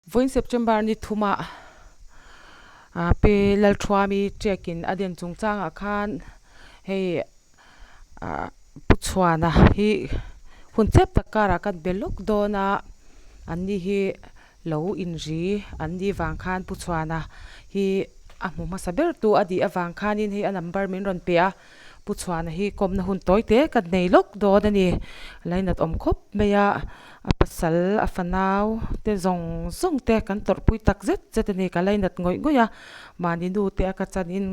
voin September ni thuma pe lalthwami check-in adian chungchang akhan hei puchhuana hi hunchep takara kan belok dona anni hi lo inri anni wangkhan puchhuana hi amu masaber tu adi awangkhanin hi a number min ron pe a puchhuana hi komna hun toite kan nei lok do ani lainat om khop meya apasal afanaw te zong te kan torpui tak zet ani ka lainat ngoi ngoya mani nu te ka chanin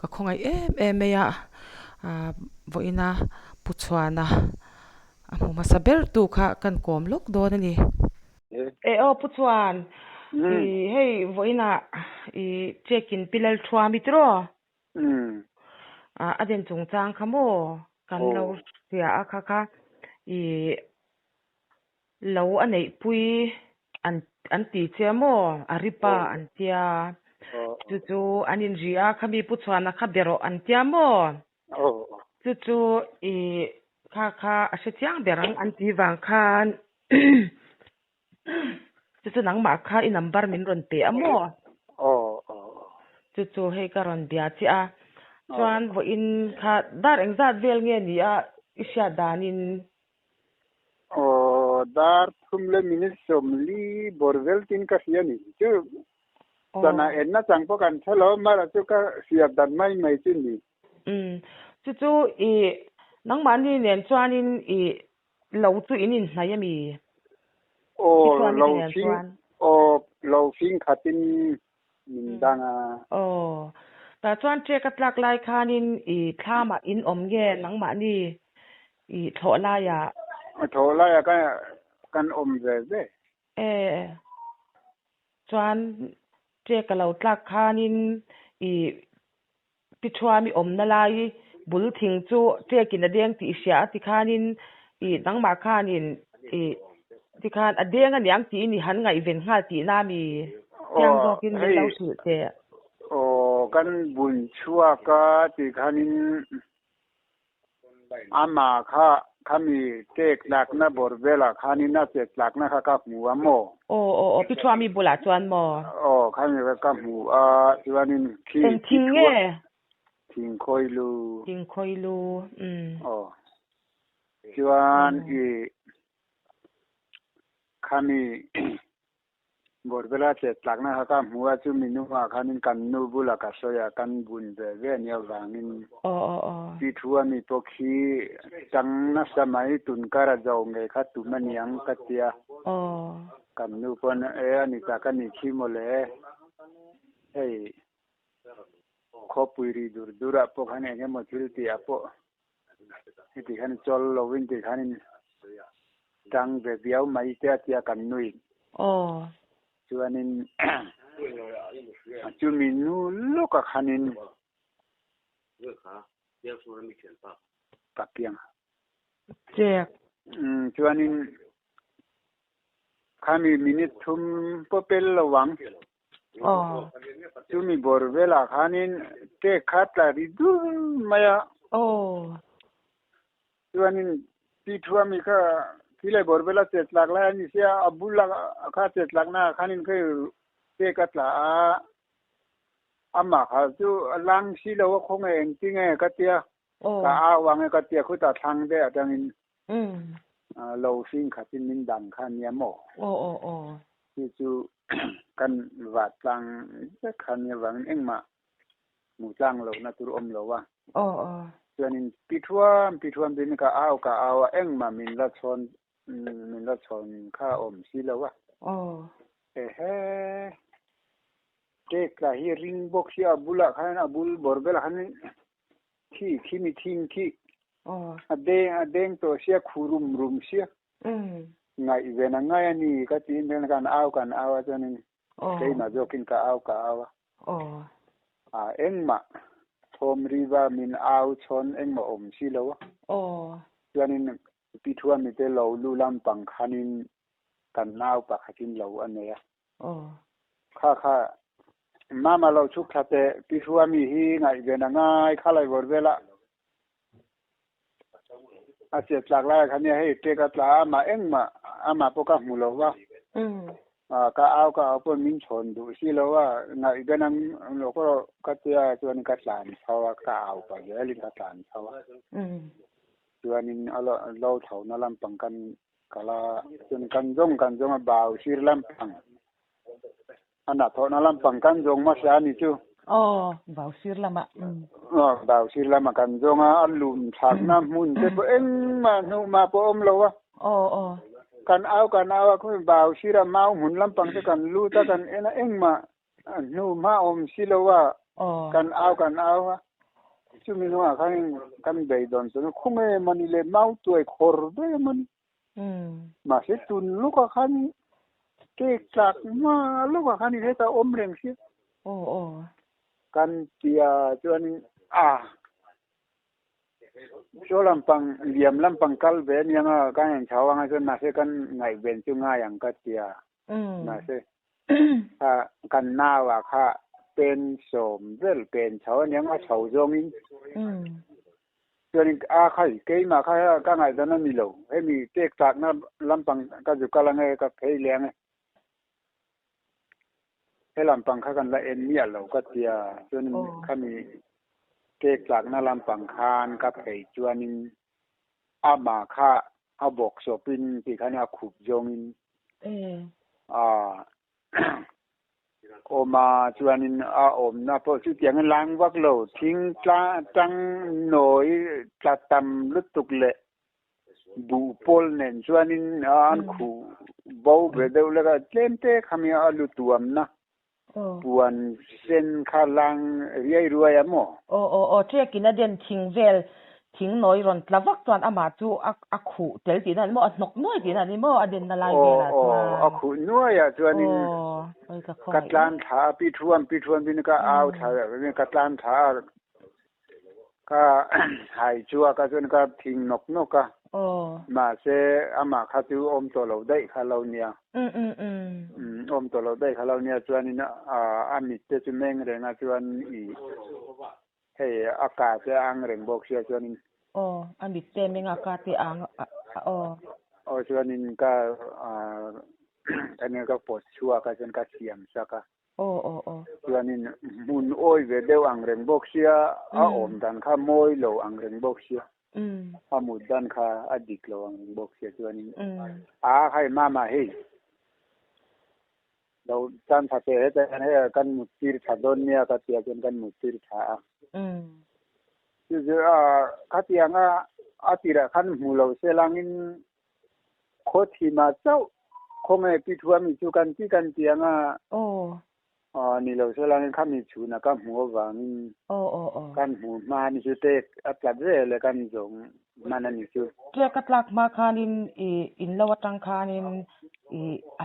ka khongai em meya voina puchhuana amu masaber tu kha kan kom lok do ani puchhuan hei voina check-in pilal thua mitro aden chungchang khamo kan lo sia akha lo anei pui an ti chemo aripa an tia chu anin ria khami puchhuana kha bero an tia mo chu kha asetiang berang an ti wang khan chu nang ma kha I number min ron pe amo chu hei karon bia chi a chuan vo in kha dar engzat vel nge ni a isha danin dar thumle minute somli borvel tin ka siani chu sana enna changpo kan thalo mara chu ka siap dan mai chu ni chu nang mani nen chuanin lo chu inin hnayami lo fing khatin mindanga ta chuan che ka tlak lai khanin thlama in omge nang mani thola ya kan om ve chuan che ka lo tlak khanin pichhuami om na lai bul thing chu che kin adeng ti sia ti khanin nang ma khanin ti khan adeng aniang ti ni han ngai ven nga ti na mi yang zokin min lo su te kan bun chua ka ti khanin ama khami tek lak na borbela khanin na tek lak na kha ka mu amo pichhuami bula chuan mo khami ka mu chuanin thing khoilu chuan khami borbela tek lak na kha ka mu chu minu ma khanin kan nu bula ka soya kan bun ve nia wangin ti thua mi to khi chang na samai tun kara jaw nge kha tu maniang ka tia kan nu pon ani ta kan ni khi mole hey khopuri dura po khane nge mo thilti apo ti khan chol lovin ti khanin tang ve biao mai tia kan nui chuanin chumi nu loka khanin papiang chuanin khami minute thum popel lawang chumi borbela khanin te khatla ri du maya chuanin ti thua mi kha kile borbela chetlak la ni sia abulla kha chetlak na khanin ke te katla ama kha chu lang si lo khong eng tinge katia ka awang katia khuta thang de atangin lo sing khatin min dang khan yamo chu kan watlang khan yawang engma mutlang lo na tur om lo wa chuanin pithuam din ka awa engma min la chon kha om si lo wa tek la hi ring box ya abula khan abul borbel khan thi mi thing thi adeng to sia khurum sia ngai vena ngai ani ka tin den kan awa chanin kei na jokin ka awa engma thom riwa min aw chon engma om si lo chanin pithua mi te lo lu lam pang khanin kan naw pa khatin lo aneya kha mama lo chu khate pithua mi hi ngai vena ngai khalai borbela ache tlak la khania hei te ka tla ma engma ama poka mulo wa ka au pon min chon du si lo wa ngai ganang lo ko ka tia chuan ka tlan thawa ka au pa ge li ka tlan thawa chuan in alo lo thau na lam pang kan kala chuan kan jong bau sir lam pang ana tho na lam pang kan jong ma sa ni chu bau sir lama bau sir lama kan jong a lun thak na mun te po eng ma nu ma po om lo wa kan au ku bau sira mau mun lam pang te kan lu ta kan ena eng ma nu ma om silowa kan au wa chu mi no kan dei don so khume mani le mau tuai khor be man ma se tun lu ka khan ke chak ma lu ka khan he ta om reng si kan tia chuan số làm bằng liềm làm bằng cal về nhưng mà cái hàng cháu anh ấy sẽ kan ngày về chung ngay yang cái tia mà sẽ kan na và kha pen sôm vel pen cháu nhưng mà cháu giống in cho nên khai cái mà khai cái ngày đó nó mì lẩu hay mì tết chặt nó làm bằng cái gì cái là nghe cái thấy liền ấy hay làm bằng khai kan là en mì lẩu cái tia cho nên khai mìเกกหลักนาลำปังคานกับไก่จวนินอามาค่าอาบอกโซปินที่ขันอาขุบยงโอมาจวนินอาอมนะพอสุดอย่างล้างวักโลทิ้งปลาจังหน่อยปลาตำลุตุกเละบูปอลเนนจวนินอันขู่เบาเบดแล้วก็เล่นเตะขมีอาลุตัวมนะปวนเส้นขาลังเรียรวยอะโมเที่ยกินน่ะเด่นทิ้งเวลทิ้งน้อยรอนตะวักตอนอามาจูอะขู่เตลตีนั่นโมอะนกน้อยตีนั่นนี่โมอะเด่นน่ะลายเวลาตัวอะขู่น้อยอะตัวนี้กัดลานถาปีทวนบินก็เอาถาเนี่ยกัดลานถาก็หายจัวก็จนก็ทิ้งนกก็มาเซอามาคาตูอมตัวเราได้คาเราเนี่ยอมตัวเราได้คาเราเนี่ยจวนนี้นะอามิตจะแมงเรงจวนอีให้อากาศจะอังเรงบอกเสียจวนนี้อามิตจะแมงอากาศจะอังจวนนี้ก็อันนี้ก็ปวดชัวก็จนก็เสียมสักจวนนี้มุนโอ้ยเวเดวอังเรงบอกเสียอมดันข้าโมยโลอังเรงบอกเสียอามุดดันข้าอดีตโลอังเรงบอกเสียจวนนี้ให้มาให้เราจำถ้าเจอแต่ให้กันมุดตีร์ชาดอนเนี่ยก็เตียจนกันมุดตีร์ชาคือขัดยังตีระขันหูเราเสลังอินโคตรมาเจ้าคงไม่ปิดหัวมีจูกันที่กันเตียงนี่เราเสลังอินข้ามีชูนะกันหัววางกันหูมานี่จูเตะอัตลัดเร่เลยกันจงมานั่นนี่จูเกี่ยกัตลักมาคานินอินละวัตังคานิน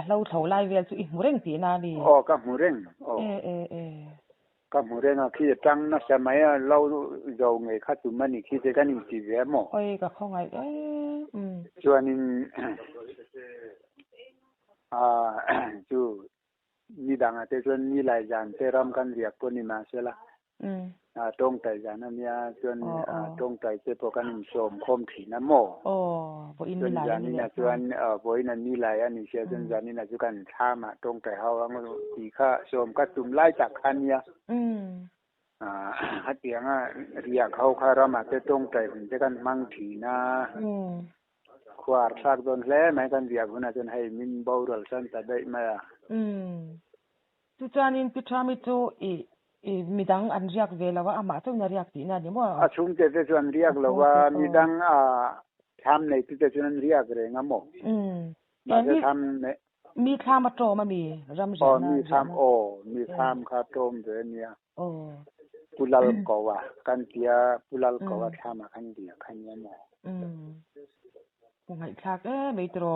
เราเท่าไรเวลสุอีหมูเร่งตีนาดีกับหมูเร่งกับหมูเร่งขี้จังนะสมัยเราเราไงข้าจุมันนี่ขี้จะกันนี่จีเวมกับข้องไงจวนนี้จูมีดังแต่จวนมีหลายอย่างแต่รำกันเรียกปนิมาเสียละตรงใจจานะเนี่ยจวนตรงใจเจ้าพวกกันสมคมถีนะโมจวนจานี่นะจวนบ่อยนั้นมีหลายอันนี้เสียจวนจานี่นะจุกันท่ามาตรงใจเฮาว่ามันตีข้าสมกัดตุ่มไล่จากคันเนี่ยฮัดเตียงเรียกเขาข้ารามาแต่ตรงใจผมจะกันมั่งถีนะควาร์ซากโดนแล้วแม้กันเรียกคนจนให้มินเบารัลสันแต่ได้มาจุจานินพิธามิโตมีดังอันเรียกเวลาว่าอามาต้องเรียกตีนั่นนี่ว่าชุมเจตจวนเรียกแล้วว่ามีดังทำในที่จะจวนเรียกเลยงั้นหมดแต่นี่ทำเนี่ยมีทำมาโตมามีรำจันมีทำมีทำข้าต้มเดี๋ยวนี้ปุลลกว่ากันเตียปุลลกว่าทำมาขันเดียขันยันหมดคงให้ทักไม่ตรอ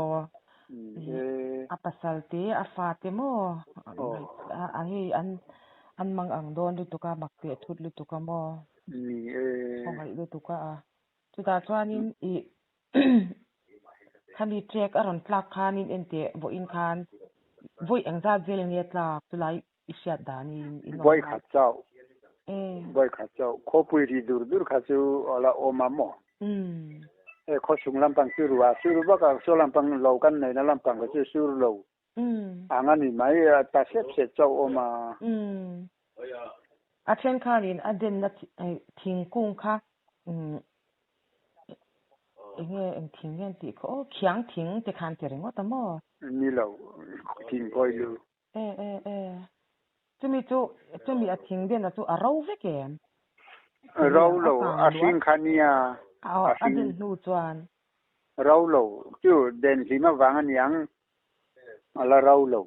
อัปสัลติอัฟาติโมอันมังอังโดนลุตุกามักเตะทุดลุตุกาโมคงให้ลุตุกาจุดตาจวนินขันดีเทกอรอนคลักคานินเอ็นเตะบ่อินคานบ่อยอังซาเจลเนียตลาตุไลอิเชียดานินบ่อยขัดเจ้าบ่อยขัดเจ้าโคปุยรีดูร์ขัดเจ้าละโอมาโมเขาสูงลำปังซื้อว่าก็โซลำปังเรากันในนั้นลำปังก็จะซื้อเรา angan ni mai ta se chau oma a chen kha rin a den na thing kung kha nghe em thing nghe ti ko khiang thing te khan te reng wa ta mo ni lo thing koi lu chu mi a thing den na chu a ro ve ke rau lo a sing khania a den nu chuan rau lo chu den lima wangan yang ala rau lo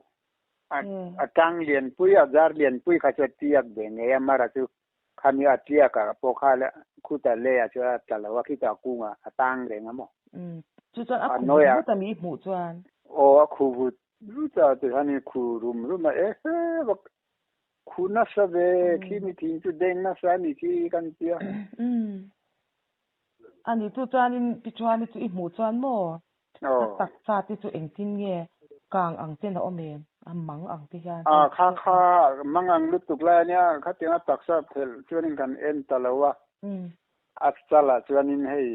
a tang lian pui a jar lian pui kha cha tiak de nge mara chu khania tia ka po kha la khu ta le a cha ta la wa ki ta ku nga a tang le ngamo chu chuan a khu ta mi mu chuan o a khu ru ta te hani khu rum ma khu na sa ve khi mi tin chu deng na sa ni chi kan tia ani tu chuan in pi chuan ni chu i mu chuan mo tak sa ti chu eng tin nge kang ang ten o men mang ang ti hian kha mangang lu tuk la nya kha tinga taksa phel chuanin kan en talawa achala chuanin hei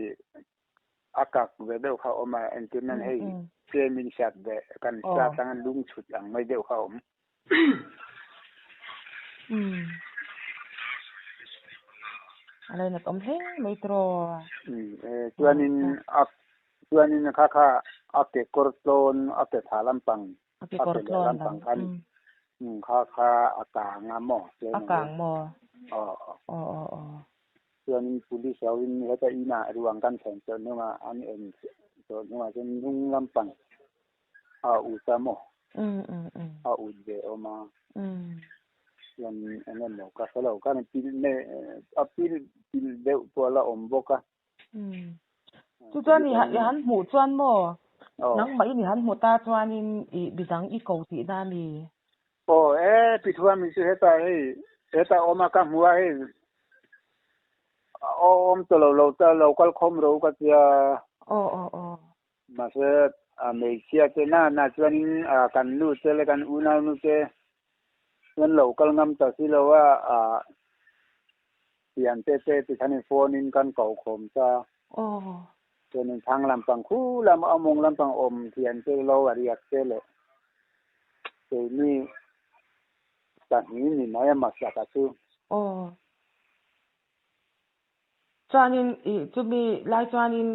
akak ve deu kha oma entimen hei femin shat de kan sa tang lung chut ang mai deu kha om alai na tom he mai tro chuanin kha ate korton ate thalam pang ate korton kan kha akanga mo akang mo chuanin police awin heta ina ruang kan chen cho nunga an en cho nunga chen nung lampang utamo ude oma yan enen mo ka sala kan pil ne apil de pola omboka chu chuan ni han mu chuan mo nang mai ni han mu ta chuan in i bizang i ko ti da mi pitwa mi se heta oma ka muwa he om to lo ta local khom ro ka tia ma se me sia te na chuan kan lu te le kan una nu te wen local ngam ta si lo wa pian te ti thani phone in kan kau khom ta chuan thang lampang khu lam among lampang om pian te lo ariak te le te ni ta ni mai ma sa ta chu chuanin chu mi lai chuanin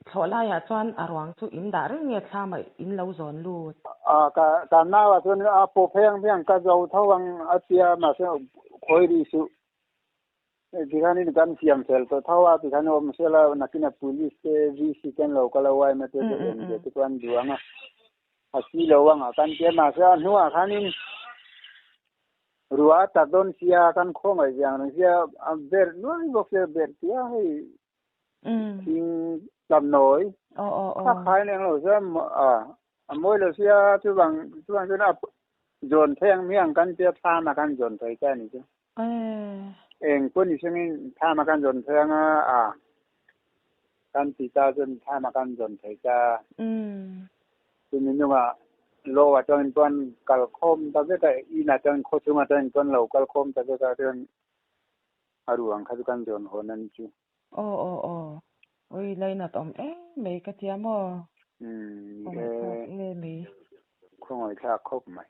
thola ya chuan arwang chu in da ring nge thla mai in lo zon lu ka na wa chuan po pheng ka zo thawang atia ma se khoi ri su dikani kan siam sel to thawa dikani om sela nakina police te vc ken local wai ma te te chuan duanga asi lowanga kan ke ma se nuwa khanin ruwa ta don sia kan khong ai yang sia ber no bo se ber sia hei ting tam noi kha khai neng lo sa moi lo sia chu bang na zon theng miang kan tia tha ma kan zon thai ka ni chu eng ko ni sing tha ma kan zon theng kan ti ta zon tha ma kan zon thai ka tu ni no lo wa chon tuan kal khom ta ve ka ina chon kho chunga chon tuan lo kal khom ta ve ka ren aruang kha kan jon honan chu oi laina tom mei ka tia mo mei khoi tha khop mai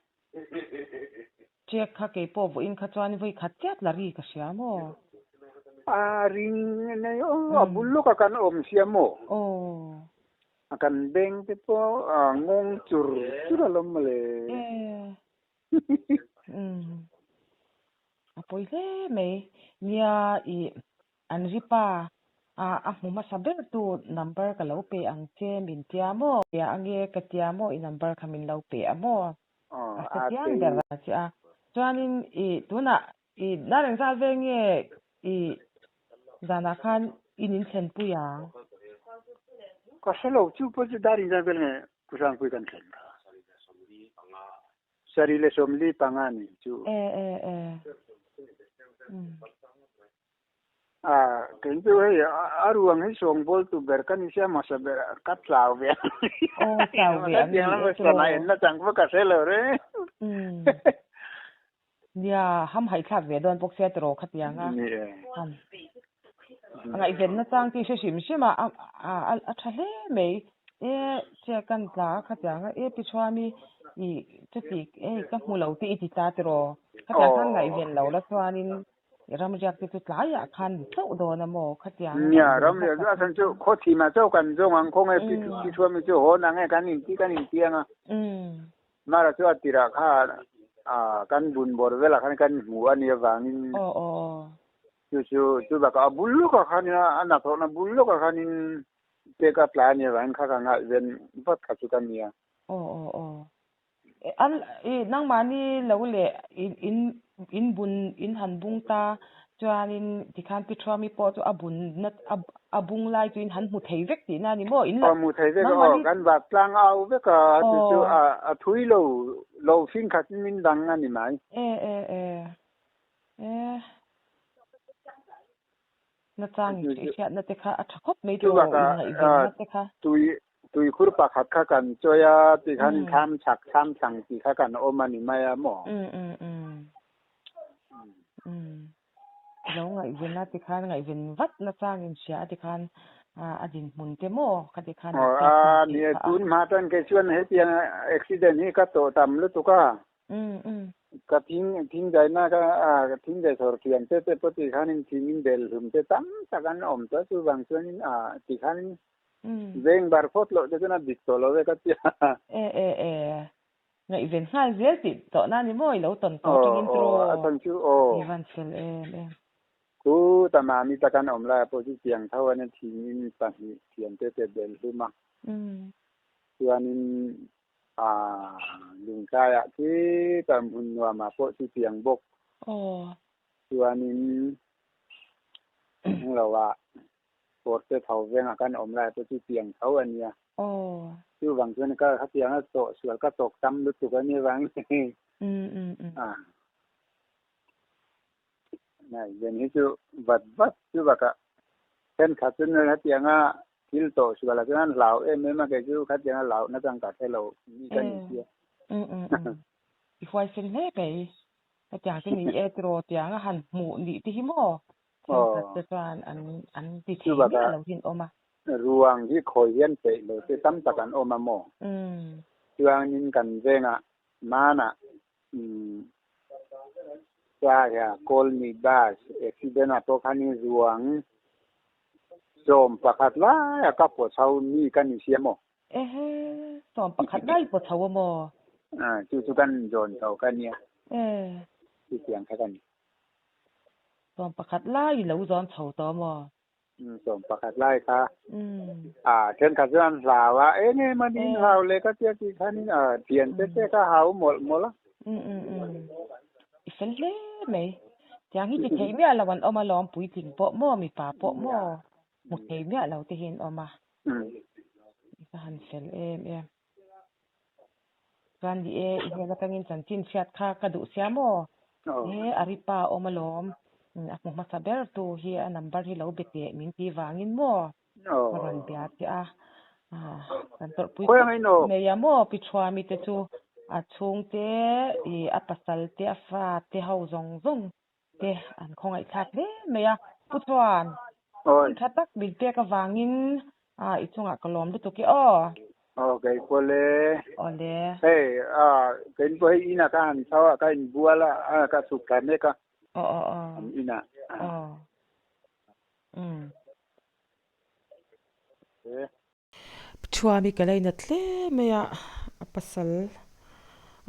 check kha ke po in kha chuan voi kha chat la ri ka sia mo ring ne bullo ka kan om sia mo akan beng te po ngong chur lom le apoi le me nia i an ripa mu ma saber tu number ka lo pe ang che min tia mo ya ange ka tia mo i number ka min lo pe amo a tiang der cha chuanin tuna na reng sa ve nge dana khan inin thlen pu yang ka selo chu po chu dari ja bel nge kusang pui kan thlen sari le somli pangani chu kan tu hai aruang hi song bol tu ber kan sia masa ber kat lao ve lao ve yang la sa na en la chang ko ka selo re nia ham hai kha ve don bok se tro khat yanga ngai ven na chang ti se sim sima a tha he mei che kan tla khat yanga pi chwami อีจะปีก็หูเราที่อิตาตรอเขาจะข้างไหนเวียนเราแล้วตัวนี้เราไม่อยากจะตุลายอ่ะคันเจ้าโดนนะโมเขาจะเนี่ยเราเนี่ยก็สันจุโคตรที่มาเจ้ากันเจ้าวังคงไอ้พี่ช่วยไม่เจ้าโหนังไอ้กันอินที่กันอินเตียงอ่ะมาเราเจ้าตีราคากันบุญบริเวณละกันหัวเนี่ยวังอินจู่แบบบุญลูกกันเนี่ยอันนั้นเขานะบุญลูกกันอินเจ้ากับหลานเนี่ยวังข้างกันเวียนพัดขัดสุกันเนี่ยอันนั่งมานี่เราเลยอินบุญอินหันบุงตาจวนอินที่คันพิทรามีปอตัวอบุญนัดอบุงไลตัวอินหันมุทัยเวกตีน่านี่โมอินละมุทัยเวกกันแบบกลางเอาเวกจู่ทุยเราฟิ้งขัดมินดังนั่นนี่ไหมนัดจังอีกอย่างนัดเด็กค่ะอัฐคบไม่ดูอินละอีกนัดเด็กค่ะตุยคุรปากขัดกันจอยที่คันทำฉักทำสั่งที่ขัดกันโอมันนี่ไม่หมอแล้วไงเวลาที่คันไงเวนวัดนัดจังอินเสียที่คันอดินมุนเตโมคันที่คันเนี่ยตุนมาตั้งแค่ชวนให้เพียงอุบิเหตุนี้ก็โตตามลุตุก้าก็ทิ้งใจน่าก็ทิ้งใจสอดเขียนเต้ปฏิคันทิ้งเดลหุ่มเต้ตั้งสักกันอมตัวสุบางส่วนที่คันเวงบาร์โฟตโลจะน่าดิสโตโลเวกัตยาไงเวนง่ายเสียสิตอนนั้นนี่มั่วแล้วตอนต่อจริงๆตอนชูอีวันเซลกูแต่มามีตะกันอมลาโพสิเสียงเท่านั้นทีนี้ตั้งเขียนเต้เดลหุ่มส่วนนี้ลุงชายที่ตำหุ่นว่ามาโพสิเสียงบกส่วนนี้เราว่าปวดเท้าเวงอาการอมลายตัวที่เตียงเท้าอันเนี้ยคือบางส่วนก็เขาเตียงก็โตสวนก็ตกซ้ำรู้สึกว่านี่วางนี่อย่างนี้จู่บัดจู่แบบก็เป็นขัดจนเลยเขาเตียงอ่ะทิลโตสวนแล้วฉะนั้นเราไม่มาเกี่ยวเขาเตียงเราน่าจะกัดให้เรามีกันเสียอีกฝ่ายเส้นเล่ไปอาจารย์ที่นี่ตรเตียงหันหมูดีที่หิมอแต่ตอนอันที่ที่เราเห็นออกมารวงที่คอยเห็นไปเลยที่ตั้มตะกันออกมาหมอเรื่องนี้กันเองมาน่ะว่าโกลมีบาสอุบิเหตุตัวคันนี้รวงโจมประคัดไล่กับปวดเท้านี่กันนี่เสียหมอโจมประคัดไล่ปวดเท้าหมอจู่กันโจนเท้ากันเนี่ยที่เสียงแค่กันตอนประคัดไล่แล้วย้อนเฉาต่อมอส่งประคัดไล่ค่ะเช่นขัดย้อนสาวว่าเนี่ยมันดินเฮาเลยก็เจ้าที่ท่านนี่เปลี่ยนเจ้าก็เฮาหมดละอีสันเล่ไหมอย่างที่จะใช้เมื่อละวันเอามาล้อมปุ๋ยถิ่งเปาะหม้อมีป่าเปาะหม้อหมดใช้เมื่อเราจะเห็นออกมาก็หันเซลการดีอีกอย่างก็งินสันจินเสียดค่ากระดูเสียหม้ออาริปาเอามาล้อมaku masaber tu hi number hi lo bete min ti wangin mo ron biat ya kan tor pui me ya mo pi thwa mi te chu a chung te I a pasal te a fa te hau zong zong te an khongai thak le me ya pu thwan thatak bil te ka wangin I chunga kolom du to ki okay pole hey ken po ina kan sawa kan buala ka sukkan ne ka ina chua mi kalai na tle me ya pasal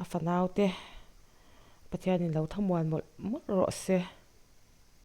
afanau te patian in lo thamwan mol ro se